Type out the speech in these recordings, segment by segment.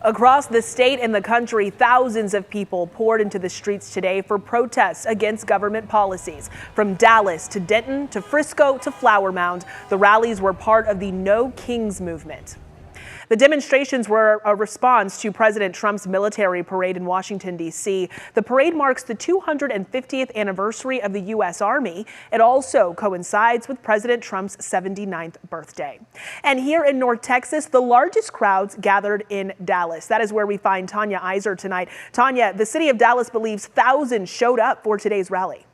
Across the state and the country, thousands of people poured into the streets today for protests against government policies. From Dallas to Denton to Frisco to Flower Mound, the rallies were part of the No Kings movement. The demonstrations were a response to President Trump's military parade in Washington, D.C. The parade marks the 250th anniversary of the U.S. Army. It also coincides with President Trump's 79th birthday. And here in North Texas, the largest crowds gathered in Dallas. That is where we find Tanya Iser tonight. Tanya, the city of Dallas believes thousands showed up for today's rally.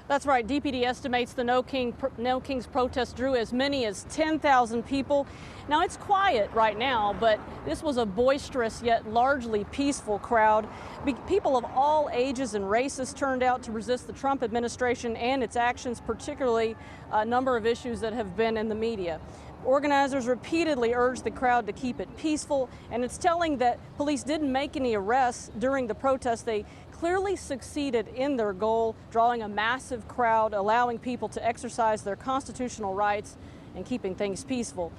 That's right. DPD estimates the No Kings protest drew as many as 10,000 people. Now, it's quiet right now, but this was a boisterous yet largely peaceful crowd. People of all ages and races turned out to resist the Trump administration and its actions, particularly a number of issues that have been in the media. Organizers repeatedly urged the crowd to keep it peaceful, and it's telling that police didn't make any arrests during the protest. They clearly succeeded in their goal, drawing a massive crowd, allowing people to exercise their constitutional rights and keeping things peaceful.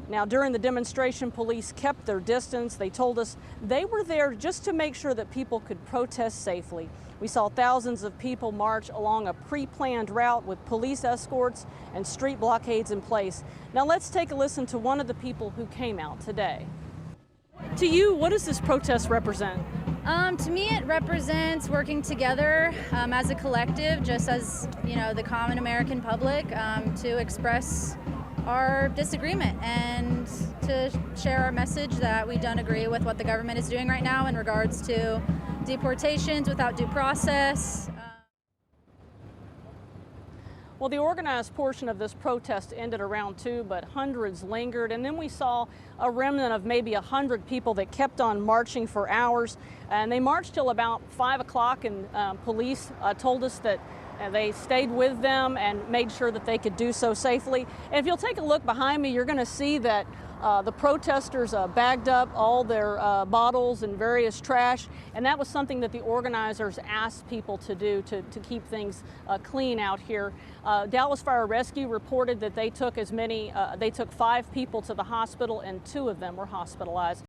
Now, during the demonstration, police kept their distance. They told us they were there just to make sure that people could protest safely. We saw thousands of people march along a pre-planned route with police escorts and street blockades in place. Now, let's take a listen to one of the people who came out today. To you, what does this protest represent? To me, it represents working together as a collective, just as, you know, the common American public, to express our disagreement and to share our message that we don't agree with what the government is doing right now in regards to deportations without due process. Well, the organized portion of this protest ended around 2, but hundreds lingered. And then we saw a remnant of maybe 100 people that kept on marching for hours. And they marched till about 5 o'clock, and police told us that they stayed with them and made sure that they could do so safely. And if you'll take a look behind me, you're going to see that the protesters bagged up all their bottles and various trash, and that was something that the organizers asked people to do to keep things clean out here. Dallas Fire Rescue reported that they took 5 people to the hospital, and 2 of them were hospitalized.